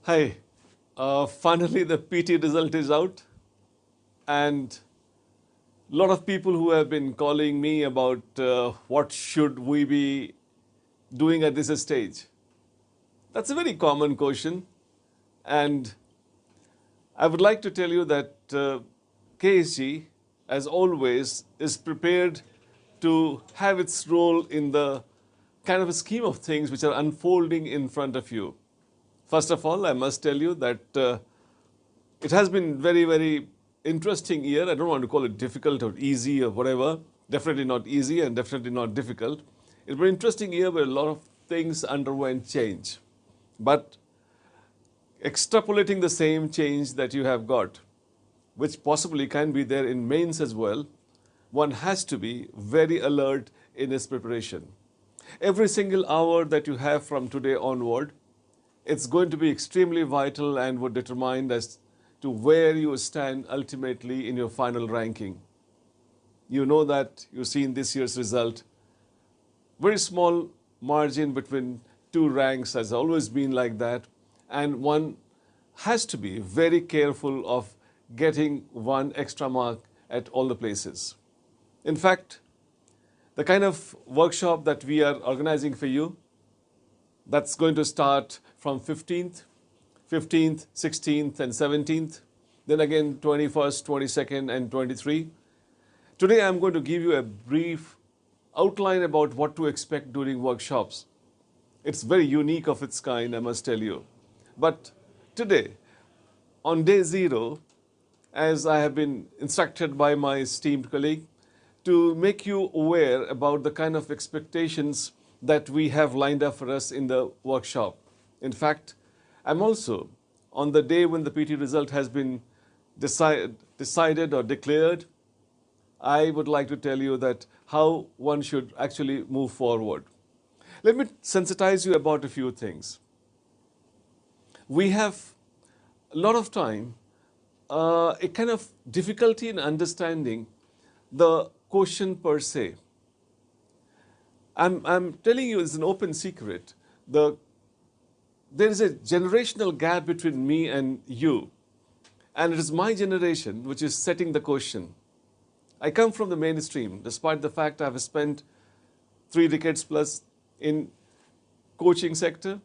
Hi, finally the PT result is out, and a lot of people who have been calling me about what should we be doing at this stage. That's a very common question, and I would like to tell you that KSG, as always, is prepared to have its role in the kind of a scheme of things which are unfolding in front of you. First of all, I must tell you that it has been very interesting year. I don't want to call it difficult or easy or whatever. Definitely not easy and definitely not difficult. It's been an interesting year where a lot of things underwent change. But extrapolating the same change that you have got, which possibly can be there in mains as well, one has to be very alert in its preparation. Every single hour that you have from today onward, it's going to be extremely vital and would determine as to where you stand ultimately in your final ranking. You know that you've seen this year's result. Very small margin between two ranks has always been like that, and one has to be very careful of getting one extra mark at all the places. In fact, the kind of workshop that we are organizing for you, that's going to start from 15th, 16th and 17th, then again 21st, 22nd and 23. Today I'm going to give you a brief outline about what to expect during workshops. It's very unique of its kind, I must tell you. But today, on day 0, as I have been instructed by my esteemed colleague, to make you aware about the kind of expectations that we have lined up for us in the workshop. In fact, I'm also, on the day when the PT result has been decided or declared, I would like to tell you that how one should actually move forward. Let me sensitize you about a few things. We have a lot of time, a kind of difficulty in understanding the question per se. I'm telling you, it's an open secret. There is a generational gap between me and you. And it is my generation which is setting the question. I come from the mainstream, despite the fact I have spent 3 decades plus in coaching sector.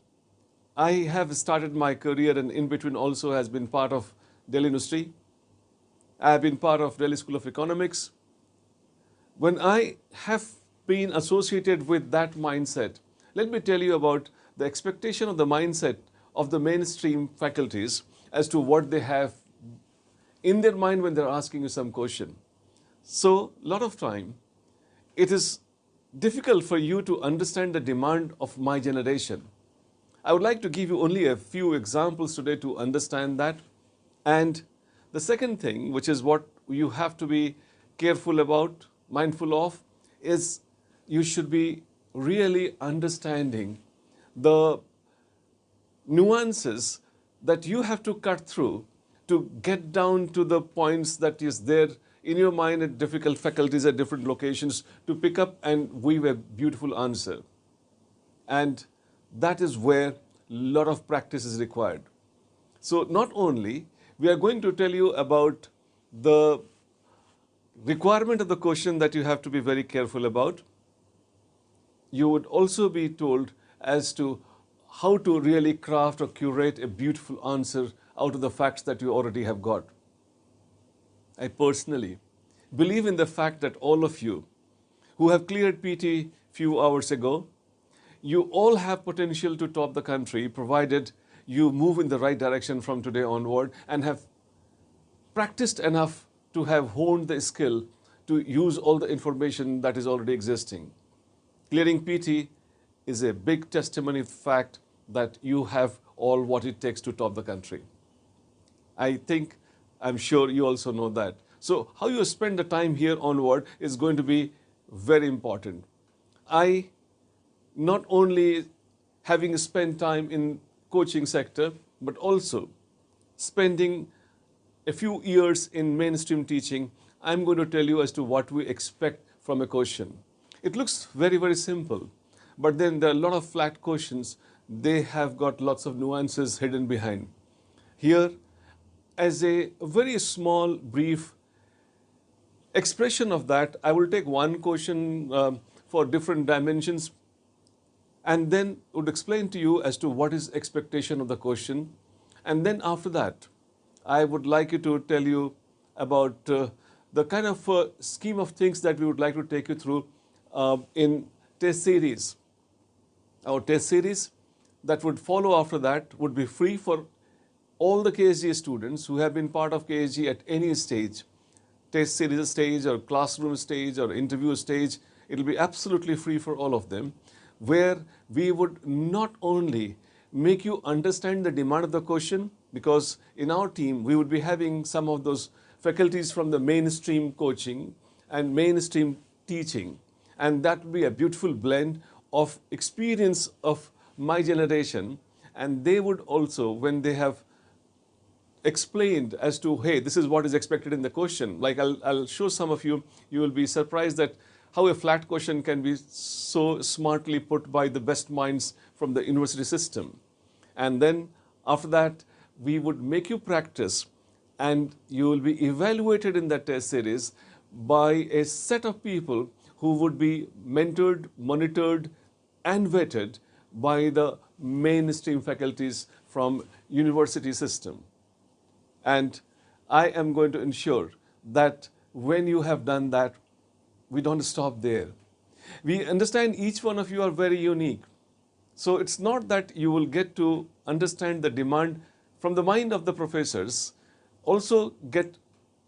I have started my career and in between also has been part of Delhi University. I have been part of Delhi School of Economics. When I have been associated with that mindset, let me tell you about the expectation of the mindset of the mainstream faculties as to what they have in their mind when they're asking you some question. So, a lot of time, it is difficult for you to understand the demand of my generation. I would like to give you only a few examples today to understand that. And the second thing, which is what you have to be careful about, mindful of, is you should be really understanding the nuances that you have to cut through to get down to the points that is there in your mind at difficult faculties at different locations to pick up and weave a beautiful answer. And that is where a lot of practice is required. So not only we are going to tell you about the requirement of the question that you have to be very careful about, you would also be told as to how to really craft or curate a beautiful answer out of the facts that you already have got. I personally believe in the fact that all of you who have cleared PT few hours ago, you all have potential to top the country provided you move in the right direction from today onward and have practiced enough to have honed the skill to use all the information that is already existing. Clearing PT is a big testimony of the fact that you have all what it takes to top the country. I'm sure you also know that. So how you spend the time here onward is going to be very important. I, not only having spent time in coaching sector, but also spending a few years in mainstream teaching, I'm going to tell you as to what we expect from a question. It looks very simple, but then there are a lot of flat questions they have got lots of nuances hidden behind. Here, as a very small, brief expression of that, I will take one question for different dimensions and then would explain to you as to what is expectation of the question. And then after that, I would like you to tell you about the kind of scheme of things that we would like to take you through in test series. Our test series that would follow after that would be free for all the KSG students who have been part of KSG at any stage, test series stage or classroom stage or interview stage. It will be absolutely free for all of them, where we would not only make you understand the demand of the question, because in our team we would be having some of those faculties from the mainstream coaching and mainstream teaching, and that would be a beautiful blend of experience of my generation, and they would also, when they have explained as to, hey, this is what is expected in the question, like I'll show some of you, you will be surprised that how a flat question can be so smartly put by the best minds from the university system. And then after that, we would make you practice, and you will be evaluated in that test series by a set of people who would be mentored, monitored, and vetted by the mainstream faculties from university system. And I am going to ensure that when you have done that, we don't stop there. We understand each one of you are very unique. So it's not that you will get to understand the demand from the mind of the professors, also get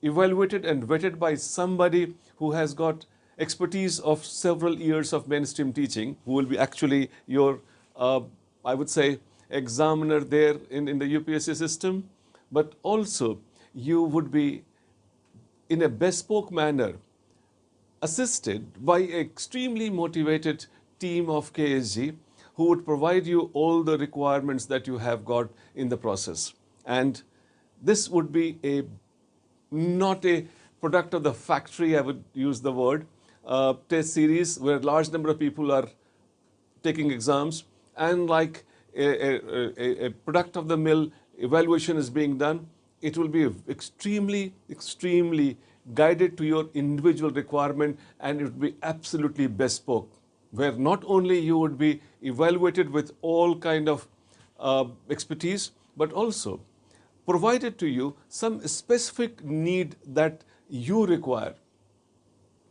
evaluated and vetted by somebody who has got expertise of several years of mainstream teaching, who will be actually your, I would say, examiner there in the UPSC system. But also you would be in a bespoke manner assisted by an extremely motivated team of KSG who would provide you all the requirements that you have got in the process. And this would be not a product of the factory, I would use the word, test series where a large number of people are taking exams, and like a product of the mill evaluation is being done. It will be extremely, extremely guided to your individual requirement, and it would be absolutely bespoke, where not only you would be evaluated with all kind of expertise, but also provided to you some specific need that you require.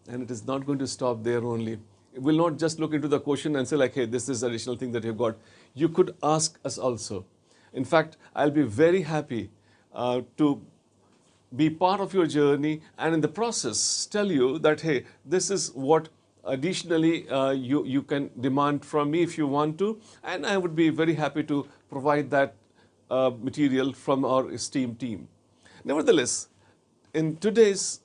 And it is not going to stop there only. It will not just look into the question and say like, hey, this is additional thing that you've got. You could ask us also. In fact, I'll be very happy to be part of your journey, and in the process tell you that, hey, this is what additionally you can demand from me if you want to, and I would be very happy to provide that material from our esteemed team. Nevertheless, in today's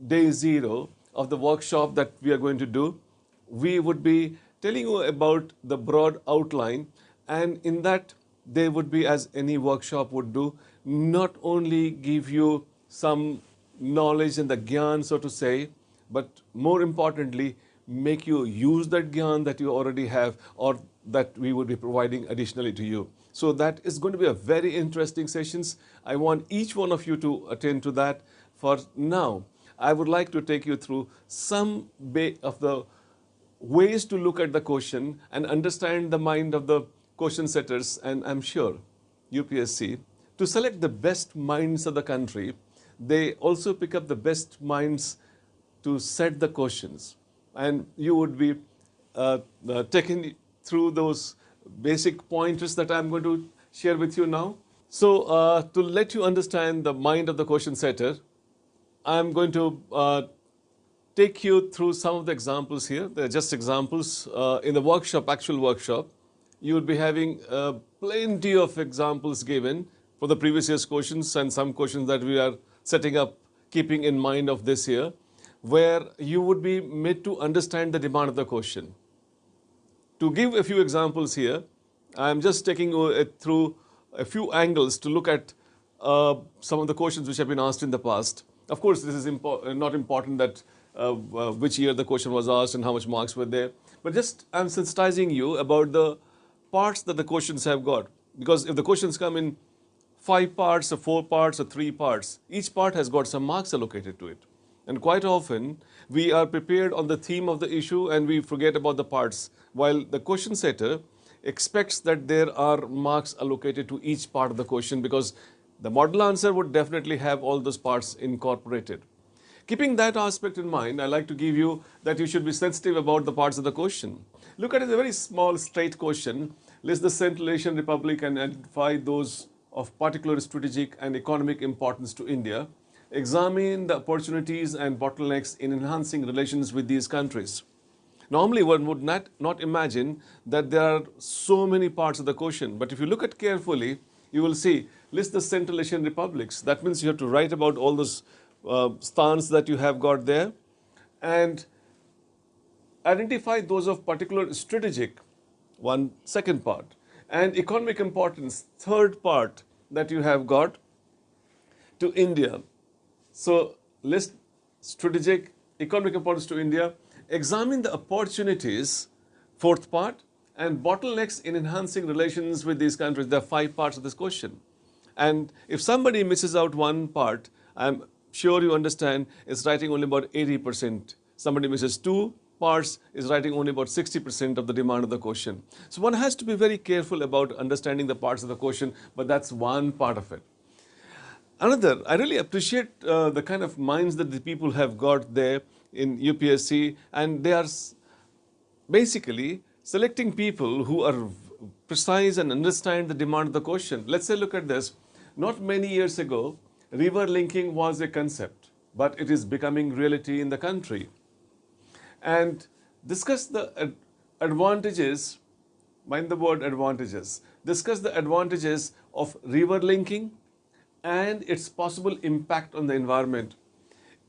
day zero of the workshop that we are going to do, we would be telling you about the broad outline, and in that they would be, as any workshop would do, not only give you some knowledge and the gyan, so to say, but more importantly, make you use that gyan that you already have or that we would be providing additionally to you. So that is going to be a very interesting sessions. I want each one of you to attend to that. For now, I would like to take you through some of the ways to look at the question and understand the mind of the question setters, and I'm sure UPSC, to select the best minds of the country, they also pick up the best minds to set the questions. And you would be taken through those basic pointers that I'm going to share with you now. So to let you understand the mind of the question setter, I'm going to take you through some of the examples here. They're just examples. In the workshop, actual workshop, you will be having plenty of examples given for the previous year's questions and some questions that we are setting up, keeping in mind of this year, where you would be made to understand the demand of the question. To give a few examples here, I'm just taking you through a few angles to look at some of the questions which have been asked in the past. Of course, this is not important that which year the question was asked and how much marks were there, but just I'm sensitizing you about the parts that the questions have got. Because if the questions come in 5 parts or 4 parts or 3 parts, each part has got some marks allocated to it. And quite often, we are prepared on the theme of the issue and we forget about the parts, while the question setter expects that there are marks allocated to each part of the question, because the model answer would definitely have all those parts incorporated. Keeping that aspect in mind, I like to give you that you should be sensitive about the parts of the question. Look at it as a very small, straight question. List the Central Asian Republic and identify those of particular strategic and economic importance to India. Examine the opportunities and bottlenecks in enhancing relations with these countries. Normally, one would not imagine that there are so many parts of the question, but if you look at carefully, you will see list the Central Asian republics. That means you have to write about all those stans that you have got there, and identify those of particular strategic, one second part, and economic importance, third part that you have got to India. So list strategic, economic importance to India, examine the opportunities, fourth part, and bottlenecks in enhancing relations with these countries. There are 5 parts of this question. And if somebody misses out one part, I'm sure you understand, is writing only about 80%. Somebody misses 2 parts, is writing only about 60% of the demand of the question. So one has to be very careful about understanding the parts of the question, but that's one part of it. Another, I really appreciate the kind of minds that the people have got there in UPSC, and they are basically selecting people who are precise and understand the demand of the question. Let's say, look at this. Not many years ago, river linking was a concept, but it is becoming reality in the country. And discuss the advantages, mind the word advantages, discuss the advantages of river linking and its possible impact on the environment.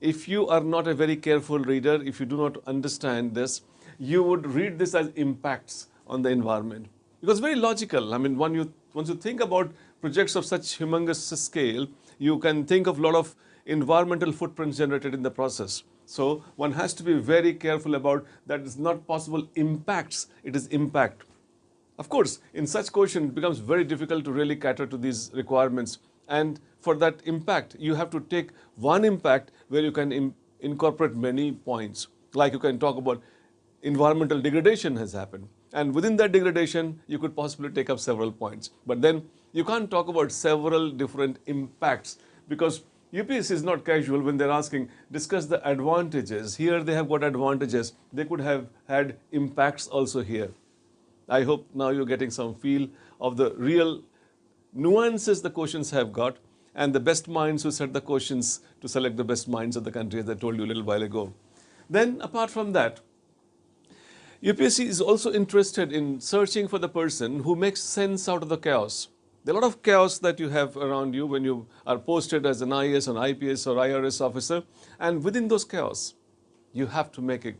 If you are not a very careful reader, if you do not understand this, you would read this as impacts on the environment. Because very logical. I mean, once you think about projects of such humongous scale, you can think of a lot of environmental footprints generated in the process. So one has to be very careful about that. It's not possible impacts, it is impact. Of course, in such question, it becomes very difficult to really cater to these requirements. And for that impact, you have to take one impact where you can incorporate many points. Like you can talk about environmental degradation has happened. And within that degradation, you could possibly take up several points. But then you can't talk about several different impacts, because UPSC is not casual when they're asking, discuss the advantages. Here they have got advantages. They could have had impacts also here. I hope now you're getting some feel of the real nuances the questions have got, and the best minds who set the questions to select the best minds of the country, as I told you a little while ago. Then, apart from that, UPSC is also interested in searching for the person who makes sense out of the chaos. There are a lot of chaos that you have around you when you are posted as an IAS or IPS or IRS officer, and within those chaos, you have to make a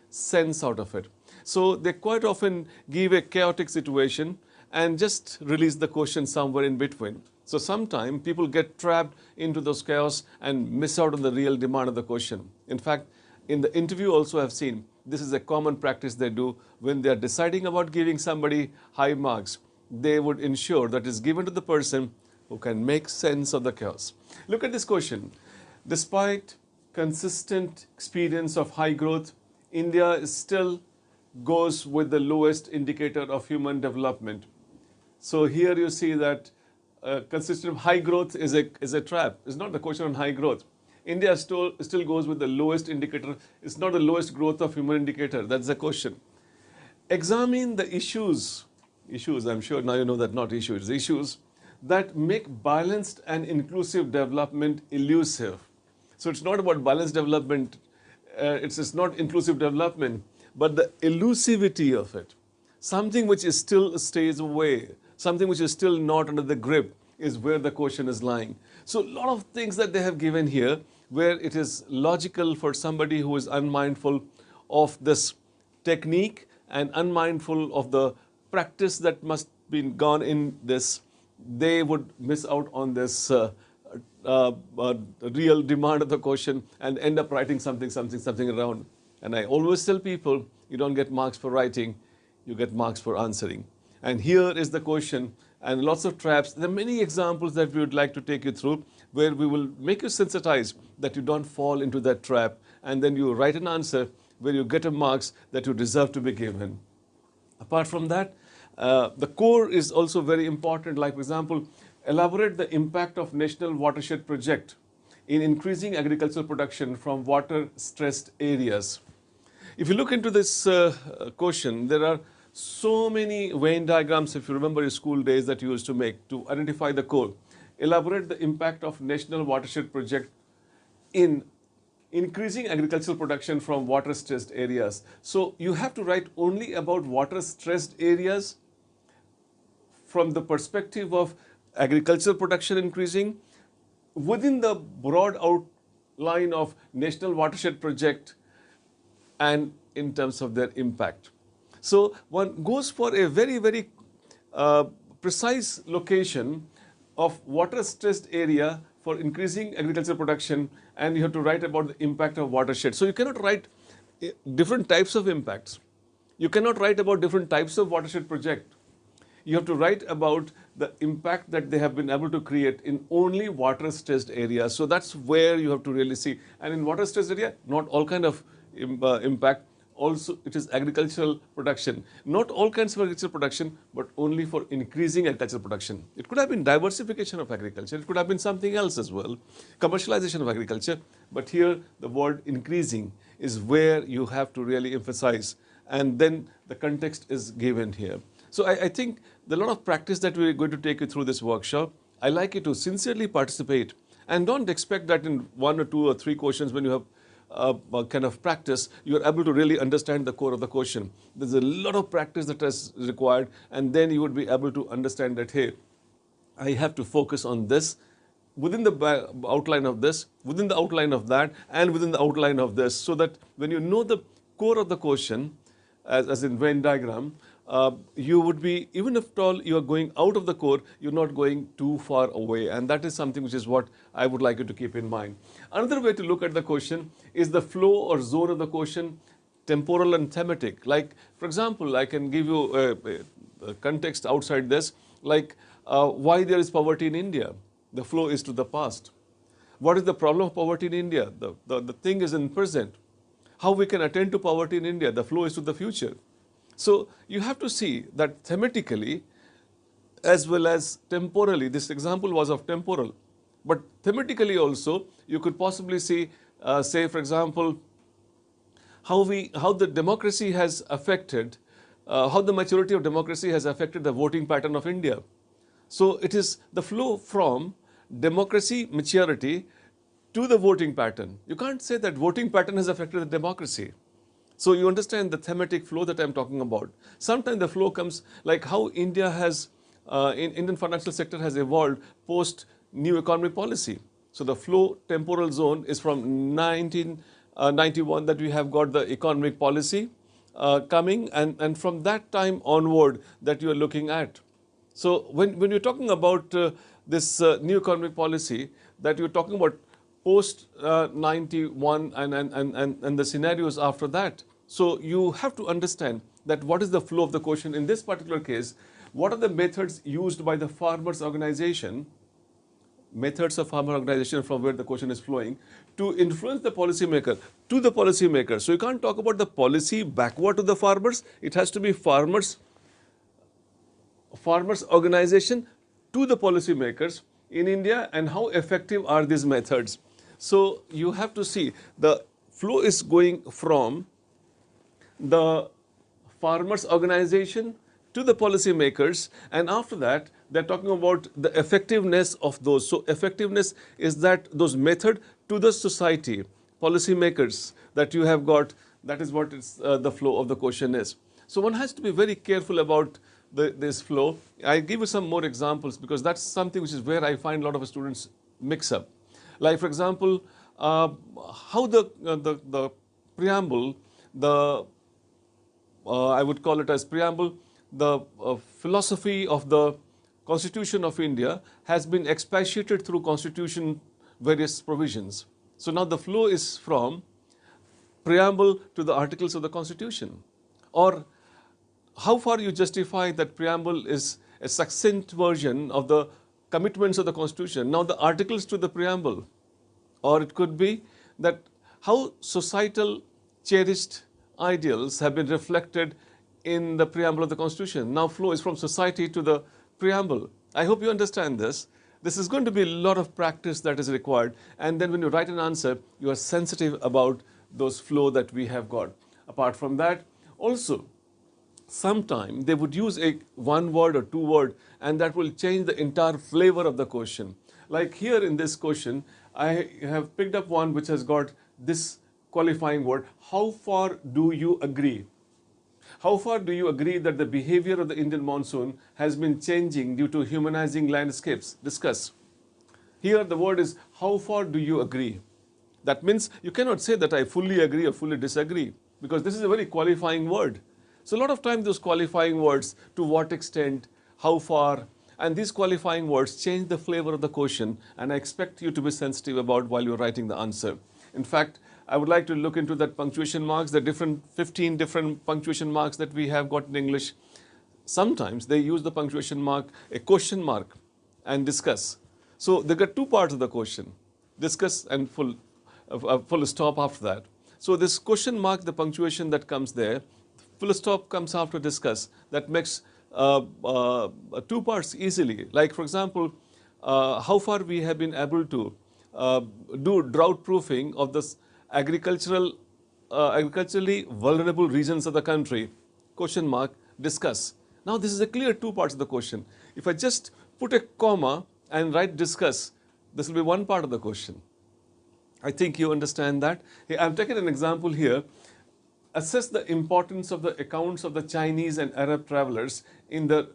sense out of it. So they quite often give a chaotic situation and just release the question somewhere in between. So sometimes people get trapped into those chaos and miss out on the real demand of the question. In fact, in the interview also I've seen this is a common practice they do when they are deciding about giving somebody high marks. They would ensure that is given to the person who can make sense of the chaos. Look at this question. Despite consistent experience of high growth, India still goes with the lowest indicator of human development. So here you see that consistent high growth is a trap. It's not the question on high growth. India still goes with the lowest indicator. It's not the lowest growth of human indicator. That's the question. Examine the issues, I'm sure now you know that not issues, issues that make balanced and inclusive development elusive. So it's not about balanced development, it's not inclusive development, but the elusivity of it. Something which is still stays away, something which is still not under the grip is where the question is lying. So a lot of things that they have given here where it is logical for somebody who is unmindful of this technique and unmindful of the practice that must be gone in this, they would miss out on this real demand of the question and end up writing something around. And I always tell people, you don't get marks for writing, you get marks for answering. And here is the question, and lots of traps. There are many examples that we would like to take you through where we will make you sensitized that you don't fall into that trap, and then you write an answer where you get a marks that you deserve to be given. Apart from that, the core is also very important. Like, for example, elaborate the impact of National Watershed Project in increasing agricultural production from water-stressed areas. If you look into this question, there are so many Venn diagrams, if you remember your school days, that you used to make to identify the core. Elaborate the impact of National Watershed Project in increasing agricultural production from water-stressed areas. So you have to write only about water-stressed areas from the perspective of agricultural production increasing within the broad outline of National Watershed Project and in terms of their impact. So one goes for a very precise location of water-stressed area for increasing agricultural production, and you have to write about the impact of watershed. So you cannot write different types of impacts. You cannot write about different types of watershed project. You have to write about the impact that they have been able to create in only water-stressed areas. So that's where you have to really see. And in water-stressed area, not all kind of impact. Also, it is agricultural production. Not all kinds of agricultural production, but only for increasing agricultural production. It could have been diversification of agriculture. It could have been something else as well. Commercialization of agriculture. But here, the word increasing is where you have to really emphasize. And then the context is given here. So I think there are a lot of practice that we're going to take you through this workshop. I like you to sincerely participate and don't expect that in 1 or 2 or 3 questions when you have kind of practice, you are able to really understand the core of the question. There's a lot of practice that is required, and then you would be able to understand that, hey, I have to focus on this within the outline of this, within the outline of that, and within the outline of this, so that when you know the core of the question, as in Venn diagram, you would be, even if at all you are going out of the core, you're not going too far away. And that is something which is what I would like you to keep in mind. Another way to look at the question is the flow or zone of the question, temporal and thematic. Like, for example, I can give you a context outside this, like why there is poverty in India. The flow is to the past. What is the problem of poverty in India? The thing is in present. How we can attend to poverty in India? The flow is to the future. So you have to see that thematically as well as temporally. This example was of temporal, but thematically also you could possibly see, say for example, how the democracy has affected, how the maturity of democracy has affected the voting pattern of India. So it is the flow from democracy maturity to the voting pattern. You can't say that voting pattern has affected the democracy. So you understand the thematic flow that I'm talking about. Sometimes the flow comes like how India has, in Indian financial sector has evolved post new economic policy. So the flow temporal zone is from 1991 that we have got the economic policy coming, and from that time onward that you are looking at. So when you're talking about this new economic policy, that you're talking about post 91 and the scenarios after that. So you have to understand that what is the flow of the question in this particular case. What are the methods used by the farmers organization, methods of farmer organization from where the question is flowing, to influence the policymaker to the policymaker. So you can't talk about the policy backward to the farmers. It has to be farmers organization to the policymakers in India, and how effective are these methods. So you have to see the flow is going from the farmers organization to the policymakers, and after that they're talking about the effectiveness of those. So effectiveness is that those method to the society, policymakers that you have got. That is what the flow of the question is. So one has to be very careful about this flow. I'll give you some more examples because that's something which is where I find a lot of students mix up. Like for example, how the preamble, I would call it as preamble, the philosophy of the Constitution of India has been expatiated through Constitution various provisions. So now the flow is from preamble to the articles of the Constitution. Or how far you justify that preamble is a succinct version of the commitments of the Constitution. Now, the articles to the preamble, or it could be that how societal cherished ideals have been reflected in the preamble of the Constitution. Now, flow is from society to the preamble. I hope you understand this. This is going to be a lot of practice that is required. And then when you write an answer, you are sensitive about those flow that we have got. Apart from that, also, sometime they would use a one word or two word, and that will change the entire flavor of the question. Like here in this question, I have picked up one which has got this qualifying word. How far do you agree? How far do you agree that the behavior of the Indian monsoon has been changing due to humanizing landscapes? Discuss. Here the word is how far do you agree? That means you cannot say that I fully agree or fully disagree, because this is a very qualifying word. So a lot of times those qualifying words, to what extent, how far, and these qualifying words change the flavor of the question, and I expect you to be sensitive about while you're writing the answer. In fact, I would like to look into that punctuation marks, the 15 different punctuation marks that we have got in English. Sometimes they use the punctuation mark, a question mark, and discuss. So they got two parts of the question, discuss and full stop after that. So this question mark, the punctuation that comes there, full stop comes after discuss. That makes two parts easily. Like for example, how far we have been able to do drought proofing of this agriculturally vulnerable regions of the country, question mark, discuss. Now this is a clear two parts of the question. If I just put a comma and write discuss, this will be one part of the question. I think you understand that. I'm taking an example here. Assess the importance of the accounts of the Chinese and Arab travelers in the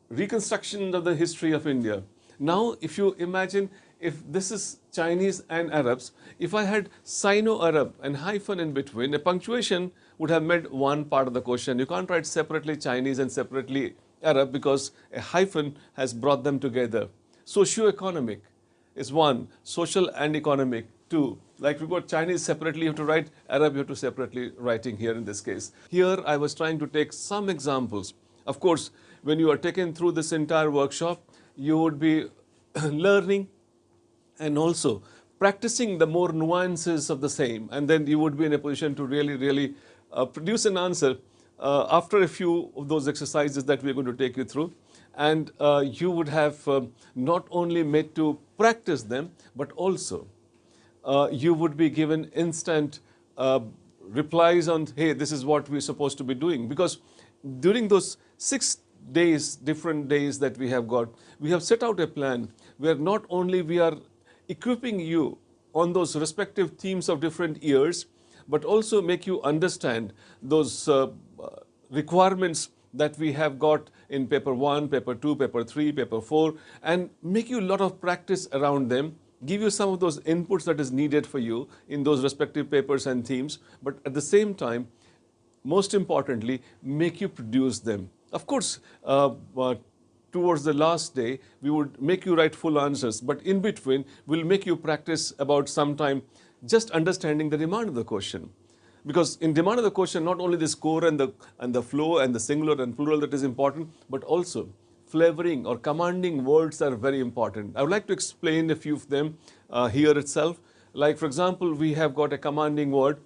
reconstruction of the history of India. Now, if you imagine, if this is Chinese and Arabs, if I had Sino-Arab and hyphen in between, a punctuation would have made one part of the question. You can't write separately Chinese and separately Arab, because a hyphen has brought them together. Socio-economic is one, social and economic two. Like we got Chinese separately, you have to write, Arab you have to separately writing here in this case. Here I was trying to take some examples. Of course, when you are taken through this entire workshop, you would be learning and also practicing the more nuances of the same, and then you would be in a position to really produce an answer after a few of those exercises that we are going to take you through. And you would have not only made to practice them, but also you would be given instant replies on, hey, this is what we're supposed to be doing. Because during those 6 days, different days that we have got, we have set out a plan where not only we are equipping you on those respective themes of different years, but also make you understand those requirements that we have got in paper 1, paper 2, paper 3, paper 4, and make you a lot of practice around them, give you some of those inputs that is needed for you in those respective papers and themes, but at the same time, most importantly, make you produce them. Of course, towards the last day, we would make you write full answers, but in between, we'll make you practice about some time just understanding the demand of the question. Because in demand of the question, not only the score and the flow and the singular and plural that is important, but also flavoring or commanding words are very important. I would like to explain a few of them here itself. Like for example, we have got a commanding word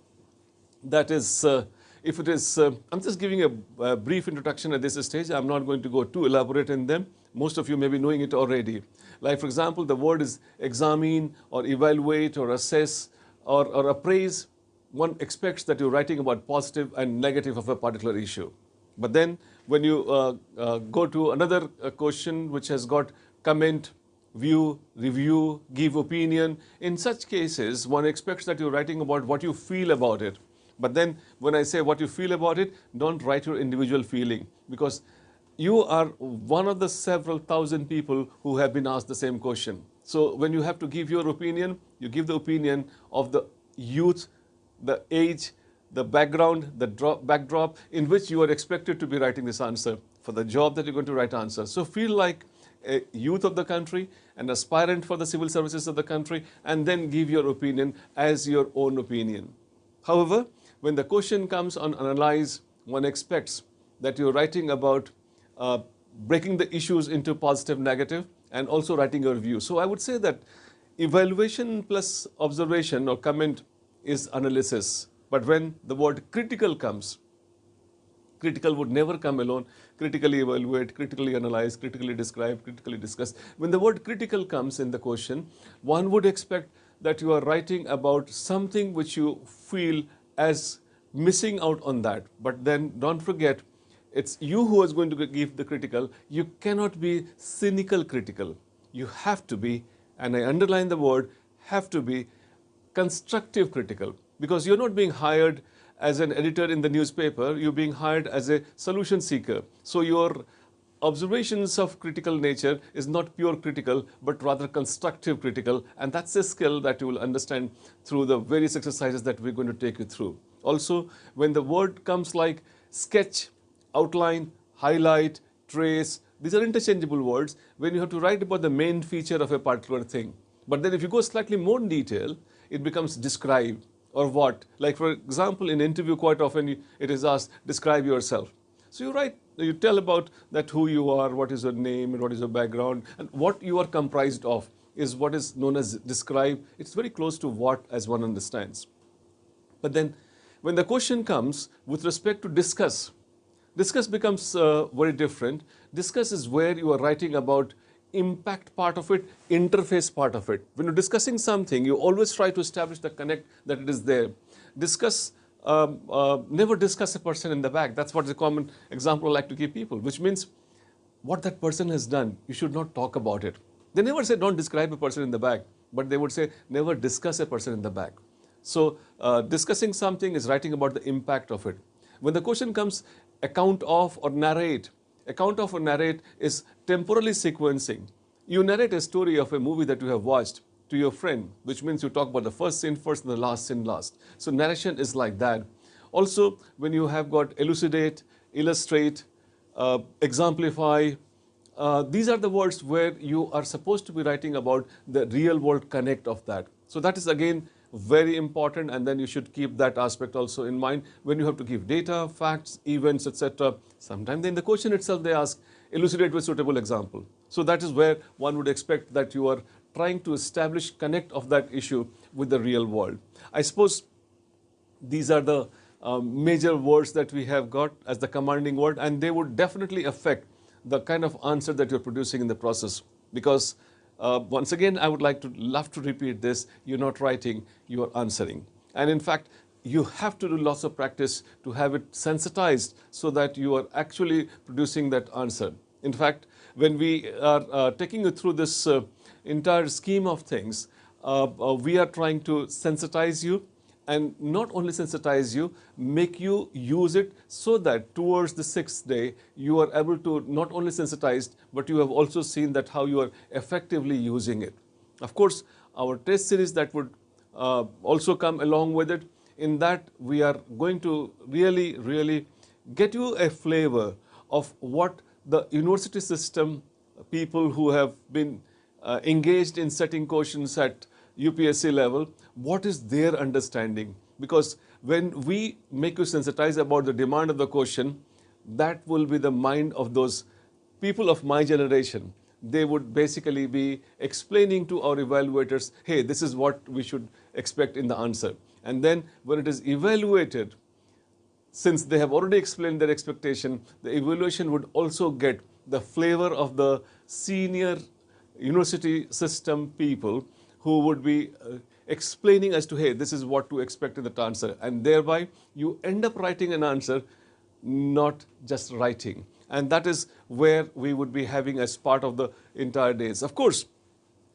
that is, if it is, I'm just giving a brief introduction at this stage. I'm not going to go too elaborate in them. Most of you may be knowing it already. Like for example, the word is examine or evaluate or assess or appraise. One expects that you're writing about positive and negative of a particular issue. But then when you go to another question which has got comment, view, review, give opinion, in such cases, one expects that you're writing about what you feel about it. But then when I say what you feel about it, don't write your individual feeling, because you are one of the several thousand people who have been asked the same question. So when you have to give your opinion, you give the opinion of the youth, the age, the background, the backdrop in which you are expected to be writing this answer for the job that you're going to write answer. So feel like a youth of the country, an aspirant for the civil services of the country, and then give your opinion as your own opinion. However, when the question comes on analyze, one expects that you're writing about breaking the issues into positive, negative, and also writing your view. So I would say that evaluation plus observation or comment is analysis. But when the word critical comes, critical would never come alone. Critically evaluate, critically analyze, critically describe, critically discuss. When the word critical comes in the question, one would expect that you are writing about something which you feel as missing out on that. But then don't forget, it's you who is going to give the critical. You cannot be cynical critical. You have to be, and I underline the word, have to be constructive critical, because you're not being hired as an editor in the newspaper, you're being hired as a solution seeker. So your observations of critical nature is not pure critical, but rather constructive critical, and that's a skill that you will understand through the various exercises that we're going to take you through. Also, when the word comes like sketch, outline, highlight, trace, these are interchangeable words when you have to write about the main feature of a particular thing. But then if you go slightly more in detail, it becomes describe or what. Like for example, in interview quite often it is asked, describe yourself. So you write, you tell about that who you are, what is your name, and what is your background, and what you are comprised of is what is known as describe. It's very close to what as one understands. But then when the question comes with respect to discuss, discuss becomes very different. Discuss is where you are writing about impact part of it, interface part of it. When you're discussing something, you always try to establish the connect that it is there. Discuss, never discuss a person in the back. That's what the common example I like to give people, which means what that person has done, you should not talk about it. They never say don't describe a person in the back, but they would say never discuss a person in the back. So discussing something is writing about the impact of it. When the question comes account of or narrate, account of or narrate is temporally sequencing. You narrate a story of a movie that you have watched to your friend, which means you talk about the first scene first and the last scene last. So narration is like that. Also, when you have got elucidate, illustrate, exemplify, these are the words where you are supposed to be writing about the real world connect of that. So that is again very important, and then you should keep that aspect also in mind when you have to give data, facts, events, etc. Sometimes in the question itself they ask elucidate with suitable example. So that is where one would expect that you are trying to establish connect of that issue with the real world. I suppose these are the major words that we have got as the commanding word, and they would definitely affect the kind of answer that you're producing in the process. Because once again, I would love to repeat this, you're not writing, you are answering. And in fact, you have to do lots of practice to have it sensitized so that you are actually producing that answer. In fact, when we are taking you through this entire scheme of things, we are trying to sensitize you, and not only sensitize you, make you use it so that towards the 6th day, you are able to not only sensitized, but you have also seen that how you are effectively using it. Of course, our test series that would also come along with it, in that we are going to really get you a flavor of what the university system, people who have been engaged in setting questions at UPSC level, what is their understanding? Because when we make you sensitize about the demand of the question, that will be the mind of those people of my generation. They would basically be explaining to our evaluators, hey, this is what we should expect in the answer. And then when it is evaluated, since they have already explained their expectation, the evaluation would also get the flavor of the senior university system people who would be explaining as to, hey, this is what to expect in that answer. And thereby, you end up writing an answer, not just writing. And that is where we would be having as part of the entire days. Of course,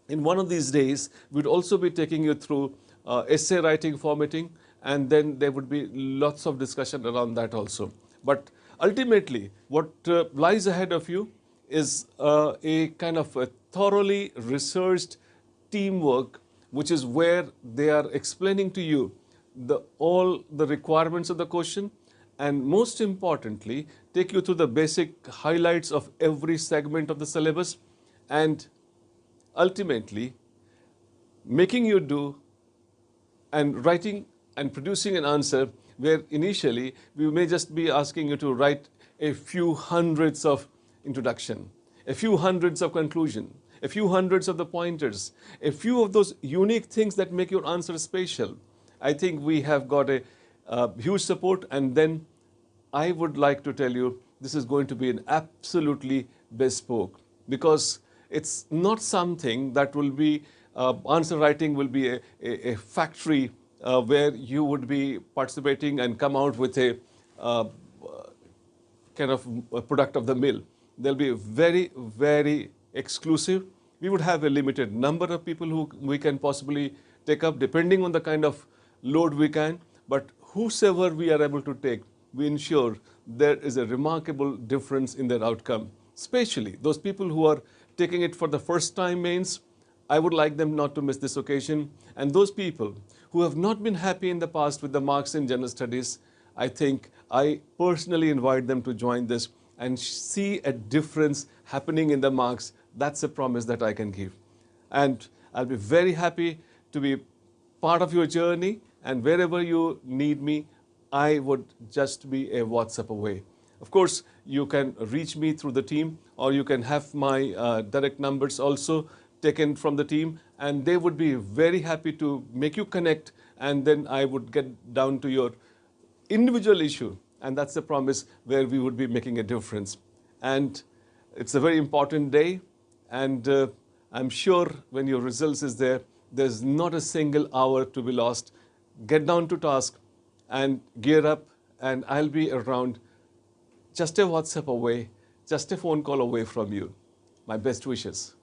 in one of these days, we'd also be taking you through essay writing formatting, and then there would be lots of discussion around that also. But ultimately, what lies ahead of you is a kind of a thoroughly researched teamwork, which is where they are explaining to you all the requirements of the question, and most importantly, take you through the basic highlights of every segment of the syllabus, and ultimately making you do and writing and producing an answer where initially we may just be asking you to write a few hundreds of introduction, a few hundreds of conclusion, a few hundreds of the pointers, a few of those unique things that make your answer special. I think we have got a huge support, and then I would like to tell you this is going to be an absolutely bespoke, because it's not something that will be, answer writing will be a factory where you would be participating and come out with a kind of a product of the mill. They'll be very, very exclusive. We would have a limited number of people who we can possibly take up, depending on the kind of load we can. But whosoever we are able to take, we ensure there is a remarkable difference in their outcome. Especially those people who are taking it for the first time mains, I would like them not to miss this occasion. And those people who have not been happy in the past with the marks in general studies, I think I personally invite them to join this and see a difference happening in the marks. That's a promise that I can give. And I'll be very happy to be part of your journey, and wherever you need me, I would just be a WhatsApp away. Of course, you can reach me through the team, or you can have my direct numbers also taken from the team, and they would be very happy to make you connect, and then I would get down to your individual issue, and that's a promise where we would be making a difference. And it's a very important day, and I'm sure when your results is there, there's not a single hour to be lost. Get down to task and gear up, and I'll be around, just a WhatsApp away, just a phone call away from you. My best wishes.